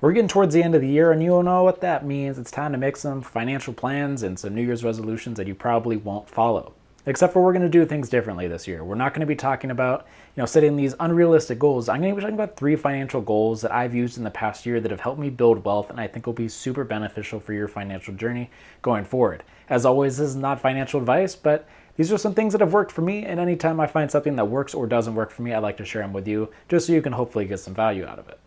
We're getting towards the end of the year, and you know what that means. It's time to make some financial plans and some New Year's resolutions that you probably won't follow. Except for we're going to do things differently this year. We're not going to be talking about, setting these unrealistic goals. I'm going to be talking about 3 financial goals that I've used in the past year that have helped me build wealth and I think will be super beneficial for your financial journey going forward. As always, this is not financial advice, but these are some things that have worked for me, and anytime I find something that works or doesn't work for me, I like to share them with you just so you can hopefully get some value out of it.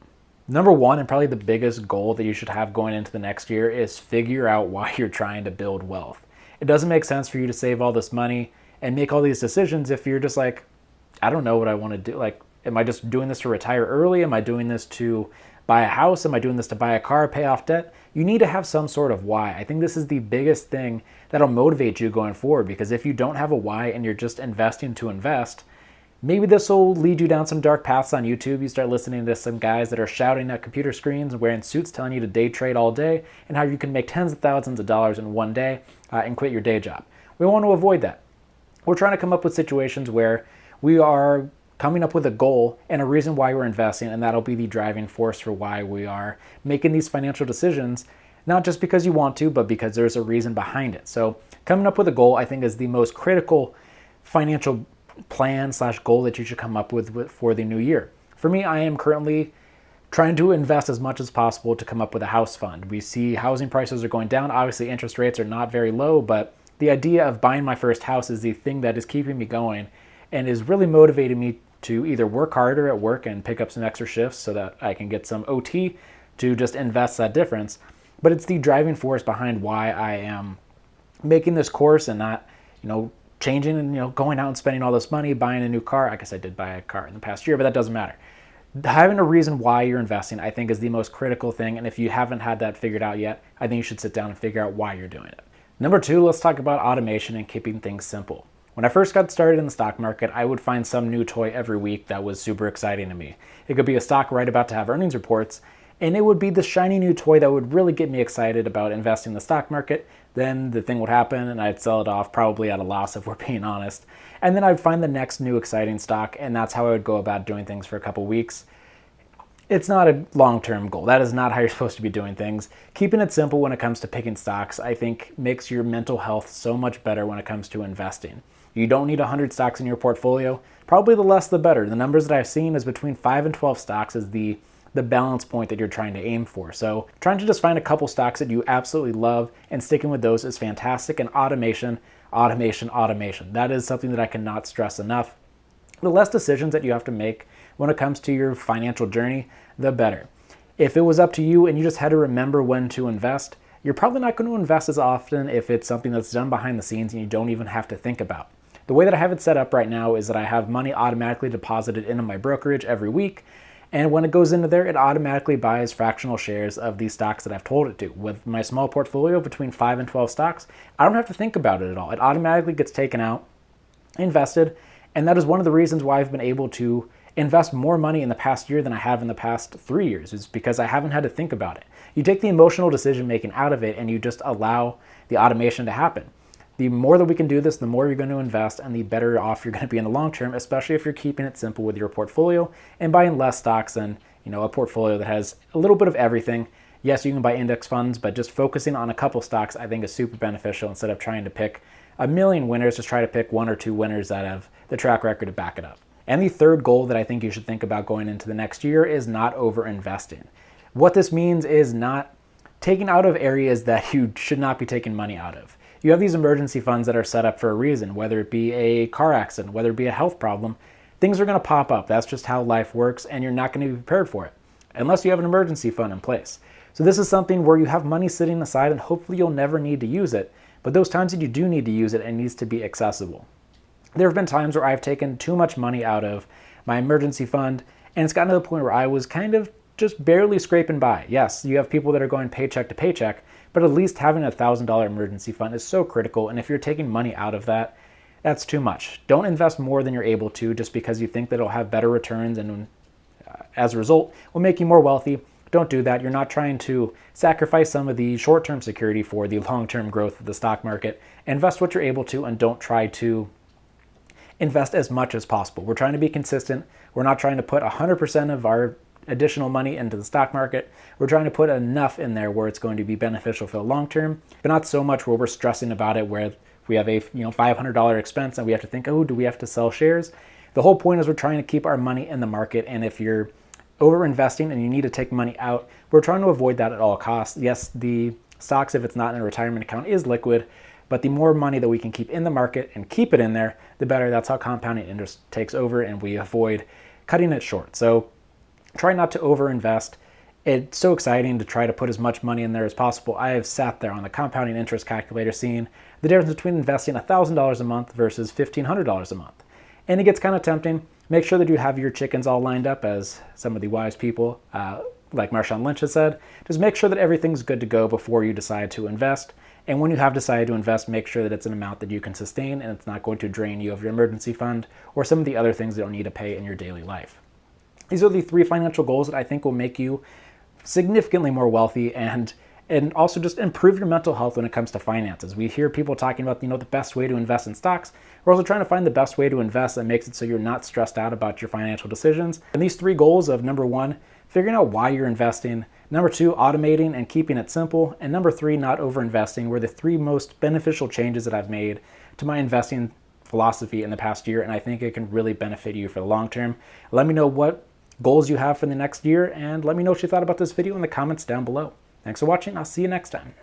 Number 1, and probably the biggest goal that you should have going into the next year, is figure out why you're trying to build wealth. It doesn't make sense for you to save all this money and make all these decisions if you're just like, I don't know what I want to do. Like, am I just doing this to retire early? Am I doing this to buy a house? Am I doing this to buy a car, pay off debt? You need to have some sort of why. I think this is the biggest thing that'll motivate you going forward, because if you don't have a why and you're just investing to invest, maybe this will lead you down some dark paths on YouTube. You start listening to some guys that are shouting at computer screens and wearing suits telling you to day trade all day and how you can make tens of thousands of dollars in one day and quit your day job. We want to avoid that. We're trying to come up with situations where we are coming up with a goal and a reason why we're investing, and that'll be the driving force for why we are making these financial decisions, not just because you want to, but because there's a reason behind it. So coming up with a goal, I think, is the most critical financial plan / goal that you should come up with for the new year. For me, I am currently trying to invest as much as possible to come up with a house fund. We see housing prices are going down. Obviously, interest rates are not very low, but the idea of buying my first house is the thing that is keeping me going and is really motivating me to either work harder at work and pick up some extra shifts so that I can get some OT to just invest that difference. But it's the driving force behind why I am making this course and not, changing and going out and spending all this money, buying a new car. I guess I did buy a car in the past year, but that doesn't matter. Having a reason why you're investing, I think, is the most critical thing. And if you haven't had that figured out yet, I think you should sit down and figure out why you're doing it. Number 2, let's talk about automation and keeping things simple. When I first got started in the stock market, I would find some new toy every week that was super exciting to me. It could be a stock right about to have earnings reports, and it would be the shiny new toy that would really get me excited about investing in the stock market. Then the thing would happen and I'd sell it off, probably at a loss if we're being honest. And then I'd find the next new exciting stock, and that's how I would go about doing things for a couple weeks. It's not a long-term goal. That is not how you're supposed to be doing things. Keeping it simple when it comes to picking stocks, I think, makes your mental health so much better when it comes to investing. You don't need 100 stocks in your portfolio. Probably the less the better. The numbers that I've seen is between 5 and 12 stocks is the balance point that you're trying to aim for. So trying to just find a couple stocks that you absolutely love and sticking with those is fantastic. And automation. That is something that I cannot stress enough. The less decisions that you have to make when it comes to your financial journey, the better. If it was up to you and you just had to remember when to invest, you're probably not going to invest as often if it's something that's done behind the scenes and you don't even have to think about. The way that I have it set up right now is that I have money automatically deposited into my brokerage every week. And when it goes into there, it automatically buys fractional shares of these stocks that I've told it to. With my small portfolio between 5 and 12 stocks, I don't have to think about it at all. It automatically gets taken out, invested, and that is one of the reasons why I've been able to invest more money in the past year than I have in the past 3 years, is because I haven't had to think about it. You take the emotional decision making out of it and you just allow the automation to happen. The more that we can do this, the more you're going to invest and the better off you're going to be in the long term, especially if you're keeping it simple with your portfolio and buying less stocks than, a portfolio that has a little bit of everything. Yes, you can buy index funds, but just focusing on a couple stocks I think is super beneficial instead of trying to pick a million winners. Just try to pick 1 or 2 winners that have the track record to back it up. And the third goal that I think you should think about going into the next year is not over investing. What this means is not taking out of areas that you should not be taking money out of. You have these emergency funds that are set up for a reason, whether it be a car accident, whether it be a health problem. Things are going to pop up. That's just how life works, and you're not going to be prepared for it unless you have an emergency fund in place. So this is something where you have money sitting aside and hopefully you'll never need to use it, but those times that you do need to use it, it needs to be accessible. There have been times where I've taken too much money out of my emergency fund, and it's gotten to the point where I was kind of just barely scraping by. Yes, you have people that are going paycheck to paycheck, but at least having a $1,000 emergency fund is so critical, and if you're taking money out of that, that's too much. Don't invest more than you're able to just because you think that it'll have better returns and as a result will make you more wealthy. Don't do that. You're not trying to sacrifice some of the short-term security for the long-term growth of the stock market. Invest what you're able to and don't try to invest as much as possible. We're trying to be consistent. We're not trying to put 100% of our additional money into the stock market. We're trying to put enough in there where it's going to be beneficial for the long term, but not so much where we're stressing about it, where we have a $500 expense and we have to think, oh, do we have to sell shares? The whole point is we're trying to keep our money in the market, and if you're over investing and you need to take money out, we're trying to avoid that at all costs. Yes, the stocks, if it's not in a retirement account, is liquid, but the more money that we can keep in the market and keep it in there, the better. That's how compounding interest takes over, and we avoid cutting it short. So try not to overinvest. It's so exciting to try to put as much money in there as possible. I have sat there on the compounding interest calculator seeing the difference between investing $1,000 a month versus $1,500 a month. And it gets kind of tempting. Make sure that you have your chickens all lined up, as some of the wise people, like Marshawn Lynch has said. Just make sure that everything's good to go before you decide to invest. And when you have decided to invest, make sure that it's an amount that you can sustain and it's not going to drain you of your emergency fund or some of the other things that you'll need to pay in your daily life. These are the 3 financial goals that I think will make you significantly more wealthy and also just improve your mental health when it comes to finances. We hear people talking about, the best way to invest in stocks. We're also trying to find the best way to invest that makes it so you're not stressed out about your financial decisions. And these 3 goals of number 1, figuring out why you're investing, number 2, automating and keeping it simple, and number 3, not overinvesting, were the 3 most beneficial changes that I've made to my investing philosophy in the past year, and I think it can really benefit you for the long term. Let me know what goals you have for the next year, and let me know what you thought about this video in the comments down below. Thanks for watching. I'll see you next time.